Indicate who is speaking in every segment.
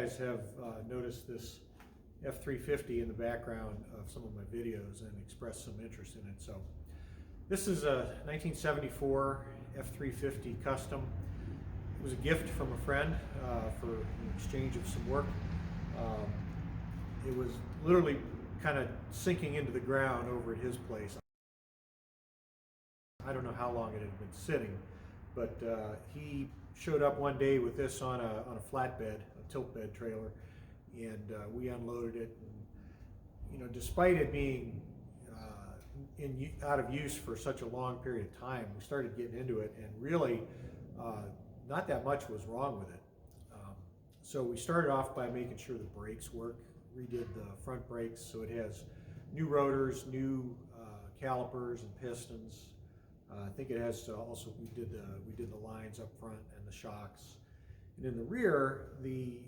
Speaker 1: guys have noticed this F350 in the background of some of my videos and expressed some interest in it. So this is a 1974 F350 Custom. It was a gift from a friend for an exchange of some work. It was literally kind of sinking into the ground over at his place. I don't know how long it had been sitting, but he showed up one day with this on a flatbed, a tilt bed trailer, and we unloaded it. And, despite it being out of use for such a long period of time, we started getting into it, and really not that much was wrong with it. So we started off by making sure the brakes work, redid the front brakes so it has new rotors, new calipers and pistons. I think it has also, we did the lines up front and the shocks. And in the rear, the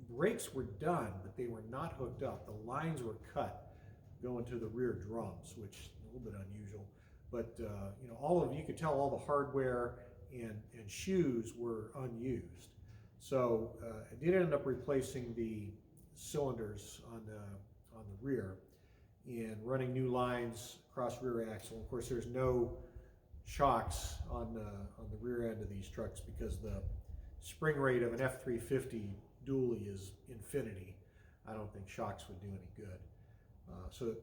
Speaker 1: brakes were done, but they were not hooked up. The lines were cut going to the rear drums, which is a little bit unusual. But you could tell all the hardware and shoes were unused. So I did end up replacing the cylinders on the rear and running new lines across rear axle. Of course, there's no shocks on the rear end of these trucks because the spring rate of an F350 dually is infinity. I don't think shocks would do any good. So the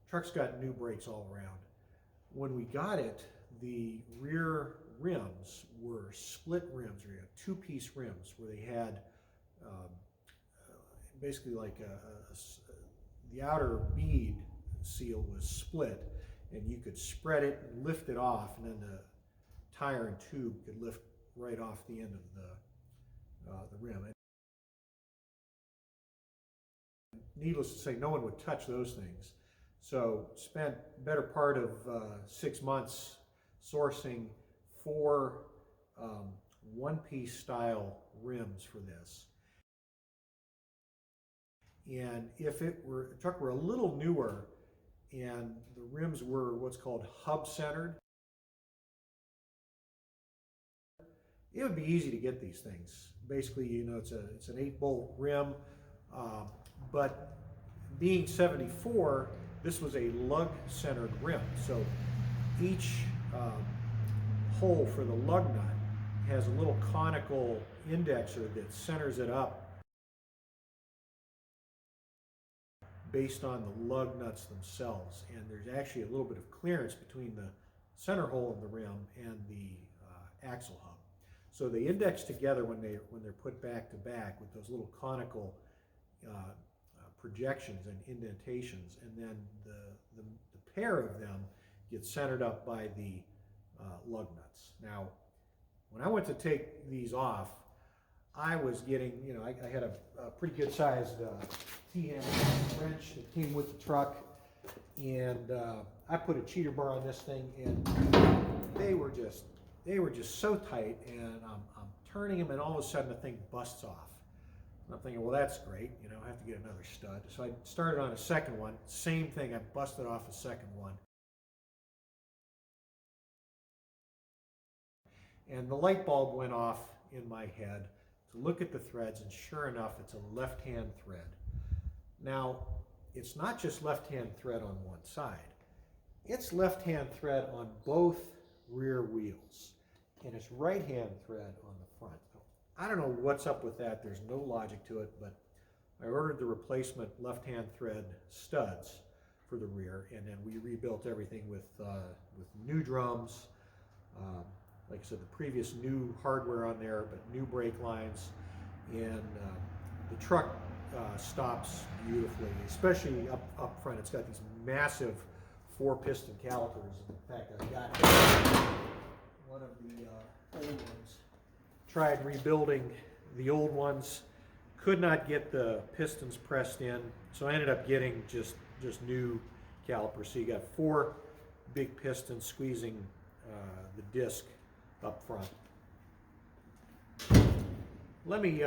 Speaker 1: truck's got new brakes all around. When we got it, the rear rims were split rims, or two-piece rims, where they had basically like the outer bead seal was split, and you could spread it and lift it off, and then the tire and tube could lift right off the end of the rim. And needless to say, no one would touch those things. So spent better part of 6 months sourcing 4 one-piece style rims for this. And if the truck were a little newer and the rims were what's called hub centered, it would be easy to get these things. Basically, it's an 8-bolt rim, but being 74, this was a lug centered rim. So each hole for the lug nut has a little conical indexer that centers it up based on the lug nuts themselves, and there's actually a little bit of clearance between the center hole in the rim and the axle hub. So they index together when they're put back to back with those little conical projections and indentations, and then the pair of them get centered up by the lug nuts. Now, when I went to take these off, I was getting, I had a pretty good sized T-hand wrench that came with the truck, and I put a cheater bar on this thing, and they were just so tight, and I'm turning them, and all of a sudden the thing busts off. And I'm thinking, well, that's great, I have to get another stud. So I started on a second one, same thing, I busted off a second one. And the light bulb went off in my head to look at the threads, and sure enough, it's a left-hand thread. Now, it's not just left-hand thread on one side. It's left-hand thread on both rear wheels, and it's right-hand thread on the front. I don't know what's up with that. There's no logic to it, but I ordered the replacement left-hand thread studs for the rear, and then we rebuilt everything with new drums. Like I said, the previous new hardware on there, but new brake lines, and the truck stops beautifully, especially up front. It's got these massive 4-piston calipers. In fact, I've got one of the old ones. Tried rebuilding the old ones, could not get the pistons pressed in, so I ended up getting just new calipers. So you got 4 big pistons squeezing the disc up front. Let me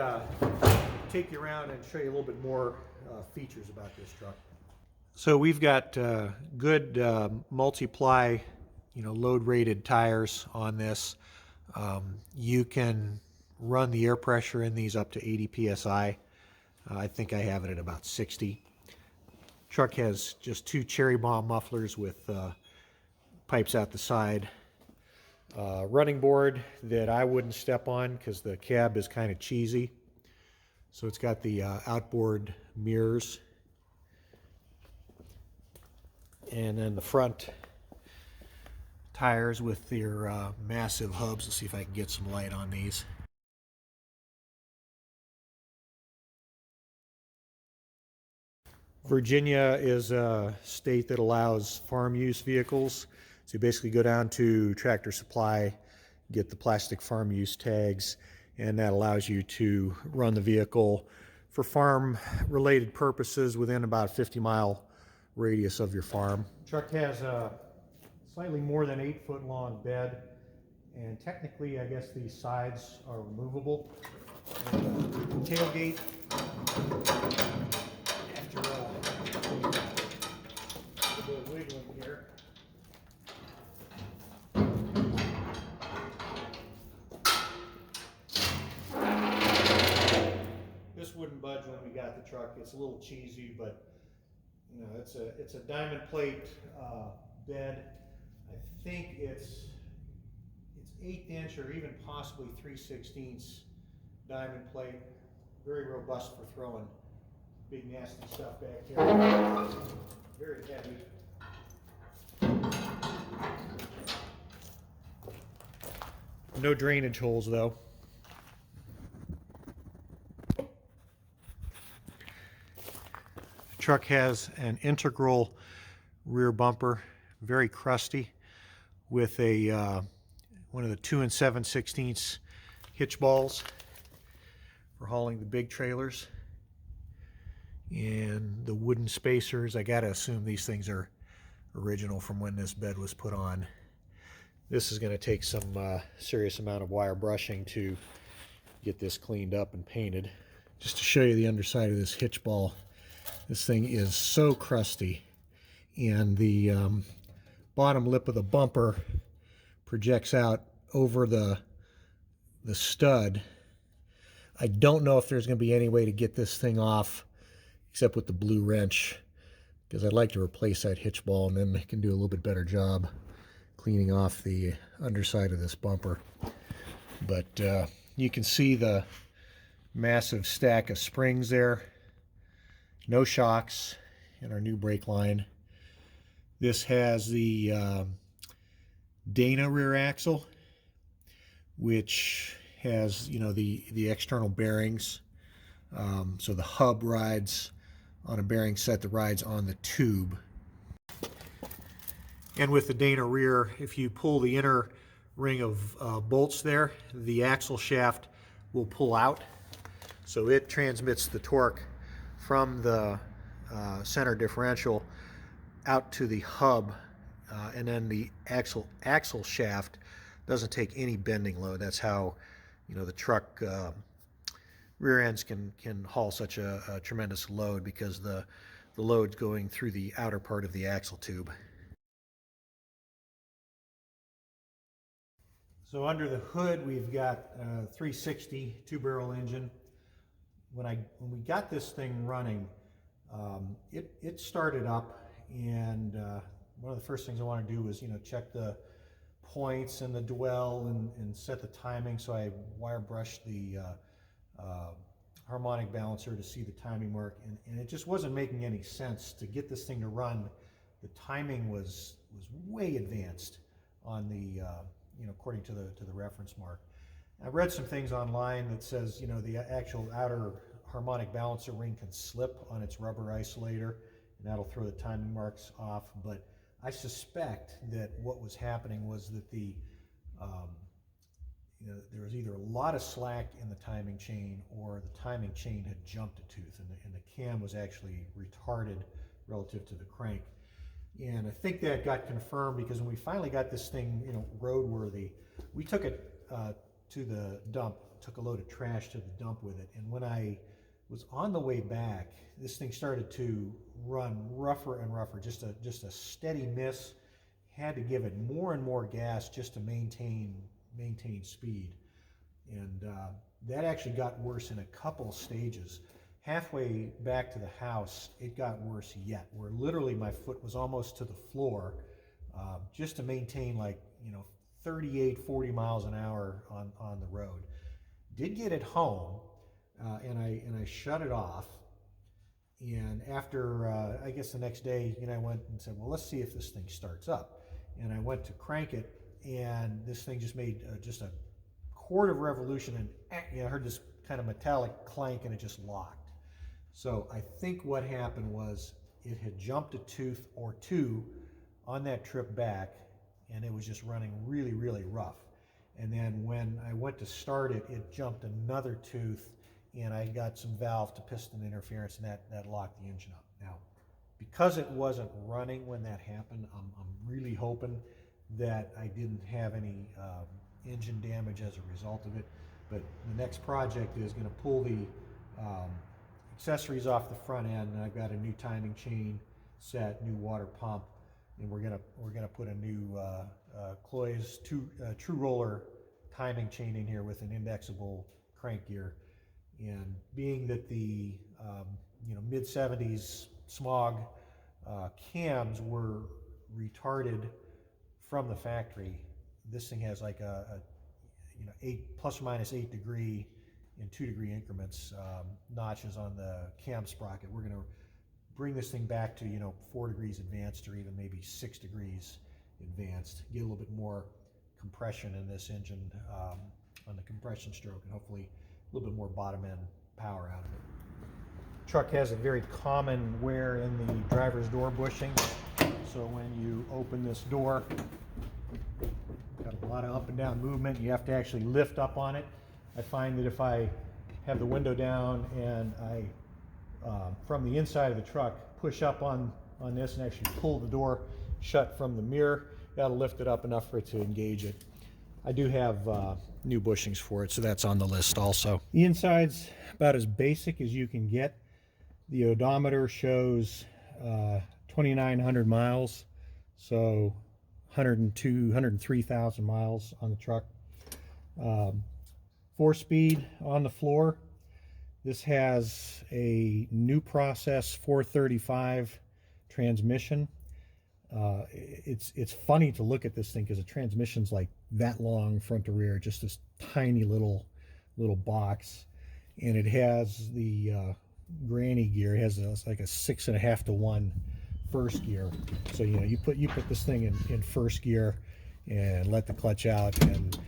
Speaker 1: take you around and show you a little bit more features about this truck. So we've got good multi-ply, load rated tires on this. You can run the air pressure in these up to 80 psi. I think I have it at about 60. Truck has just two cherry bomb mufflers with pipes out the side. Running board that I wouldn't step on because the cab is kind of cheesy. So it's got the outboard mirrors. And then the front tires with their massive hubs. Let's see if I can get some light on these. Virginia is a state that allows farm use vehicles. So you basically go down to Tractor Supply, get the plastic farm use tags, and that allows you to run the vehicle for farm related purposes within about a 50-mile radius of your farm. The truck has a slightly more than 8-foot long bed, and technically I guess these sides are removable. And the tailgate, after a bit of wiggling here, this wouldn't budge when we got the truck. It's a little cheesy, but you know, it's a diamond plate bed. I think it's 1/8 inch or even possibly 3/16 diamond plate. Very robust for throwing big nasty stuff back here. Very heavy. No drainage holes though. The truck has an integral rear bumper, very crusty, with a one of the 2 7/16 hitch balls for hauling the big trailers, and the wooden spacers. I gotta assume these things are original from when this bed was put on. This is going to take some serious amount of wire brushing to get this cleaned up and painted. Just to show you the underside of this hitch ball, this thing is so crusty, and the bottom lip of the bumper projects out over the stud. I don't know if there's going to be any way to get this thing off except with the blue wrench, because I'd like to replace that hitch ball and then I can do a little bit better job cleaning off the underside of this bumper. But you can see the massive stack of springs there. No shocks in our new brake line. This has the Dana rear axle, which has, you know, the external bearings. So the hub rides on a bearing set that rides on the tube. And with the Dana rear, if you pull the inner ring of bolts there, the axle shaft will pull out. So it transmits the torque from the center differential out to the hub, and then the axle shaft doesn't take any bending load. That's how, you know, the truck rear ends can haul such a tremendous load, because the load's going through the outer part of the axle tube. So under the hood, we've got a 360 two-barrel engine. When we got this thing running, it started up, and one of the first things I want to do was, you know, check the points and the dwell and set the timing. So I wire brushed the harmonic balancer to see the timing mark, and it just wasn't making any sense to get this thing to run. The timing was way advanced on the you know, according to the reference mark. I read some things online that says, you know, the actual outer harmonic balancer ring can slip on its rubber isolator, and that'll throw the timing marks off. But I suspect that what was happening was that the you know, there was either a lot of slack in the timing chain, or the timing chain had jumped a tooth, and the cam was actually retarded relative to the crank. And I think that got confirmed, because when we finally got this thing, you know, roadworthy, we took it to the dump, took a load of trash to the dump with it. And when I was on the way back, this thing started to run rougher and rougher, just a steady miss. Had to give it more and more gas just to maintain speed. And that actually got worse in a couple stages. Halfway back to the house, it got worse yet, where literally my foot was almost to the floor, just to maintain, like, 38, 40 miles an hour on the road. Did get it home, and I shut it off. And after, I guess the next day, I went and said, well, let's see if this thing starts up. And I went to crank it, and this thing just made just a quarter of a revolution, and I heard this kind of metallic clank, and it just locked. So I think what happened was it had jumped a tooth or two on that trip back, and it was just running really, really rough. And then when I went to start it, it jumped another tooth, and I got some valve to piston interference, and that locked the engine up. Now, because it wasn't running when that happened, I'm really hoping that I didn't have any engine damage as a result of it. But the next project is going to pull the accessories off the front end, and I've got a new timing chain set, new water pump, and we're gonna put a new Cloy's true roller timing chain in here with an indexable crank gear. And being that the mid 70s smog cams were retarded from the factory, this thing has like a plus or minus 8 degree in 2 degree increments notches on the cam sprocket. We're going to bring this thing back to 4 degrees advanced, or even maybe 6 degrees advanced, get a little bit more compression in this engine on the compression stroke, and hopefully a little bit more bottom end power out of it. Truck has a very common wear in the driver's door bushing, so when you open this door, got a lot of up and down movement. You have to actually lift up on it. I find that if I have the window down and I, from the inside of the truck, push up on this and actually pull the door shut from the mirror, that'll lift it up enough for it to engage it. I do have new bushings for it, so that's on the list also. The inside's about as basic as you can get. The odometer shows 2,900 miles, so 103,000 miles on the truck. 4-speed on the floor. This has a new process 435 transmission. It's funny to look at this thing because the transmission's like that long front to rear, just this tiny little box, and it has the granny gear. It has like a 6.5 to 1 first gear. So you put this thing in first gear and let the clutch out, and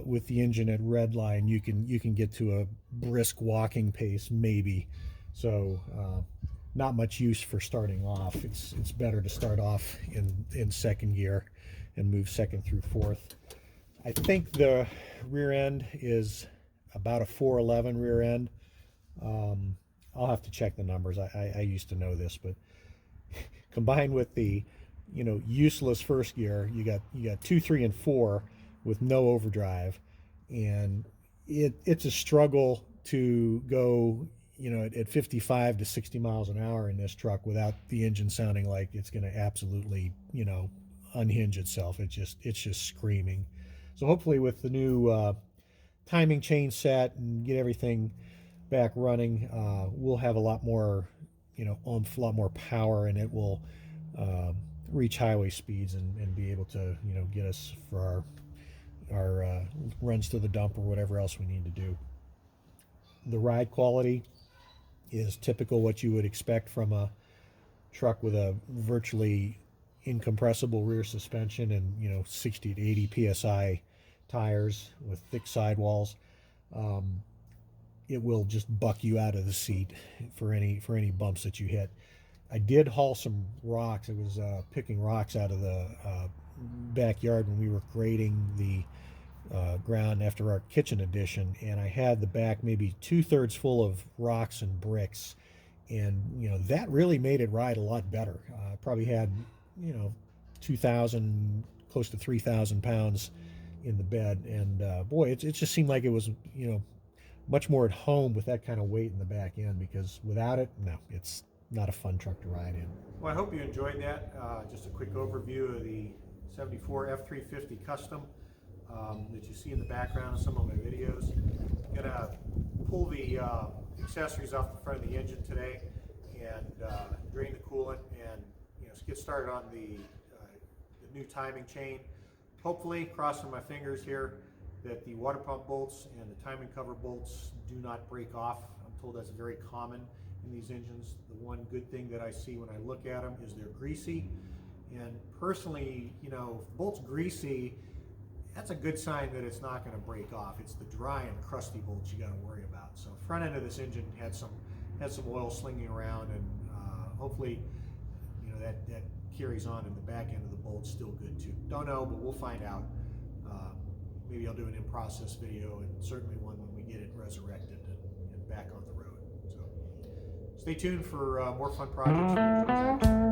Speaker 1: with the engine at red line, you can get to a brisk walking pace maybe. So not much use for starting off. It's better to start off in second gear and move second through fourth. I think the rear end is about a 411 rear end. I'll have to check the numbers. I used to know this, but combined with the useless first gear, you got 2, 3, and 4 with no overdrive, and it's a struggle to go at 55 to 60 miles an hour in this truck without the engine sounding like it's going to absolutely unhinge itself. It's just screaming. So hopefully with the new timing chain set and get everything back running, we'll have a lot more oomph, a lot more power, and it will reach highway speeds and be able to get us for our runs to the dump or whatever else we need to do. The ride quality is typical what you would expect from a truck with a virtually incompressible rear suspension and 60 to 80 psi tires with thick sidewalls. It will just buck you out of the seat for any bumps that you hit. I did haul some rocks. I was picking rocks out of the backyard when we were grading the ground after our kitchen addition, and I had the back maybe 2/3 full of rocks and bricks, and that really made it ride a lot better. I probably had 2,000, close to 3,000 pounds in the bed, and boy, it just seemed like it was much more at home with that kind of weight in the back end, because without it, no, it's not a fun truck to ride in. Well, I hope you enjoyed that. Just a quick overview of the 74 F350 Custom that you see in the background of some of my videos. Gonna pull the accessories off the front of the engine today and drain the coolant and get started on the new timing chain. Hopefully, crossing my fingers here, that the water pump bolts and the timing cover bolts do not break off. I'm told that's very common in these engines. The one good thing that I see when I look at them is they're greasy. And personally, if the bolt's greasy, that's a good sign that it's not going to break off. It's the dry and crusty bolts you got to worry about. So front end of this engine had some oil slinging around, and hopefully, that carries on, and the back end of the bolt's still good too. Don't know, but we'll find out. Maybe I'll do an in-process video, and certainly one when we get it resurrected and back on the road. So stay tuned for more fun projects.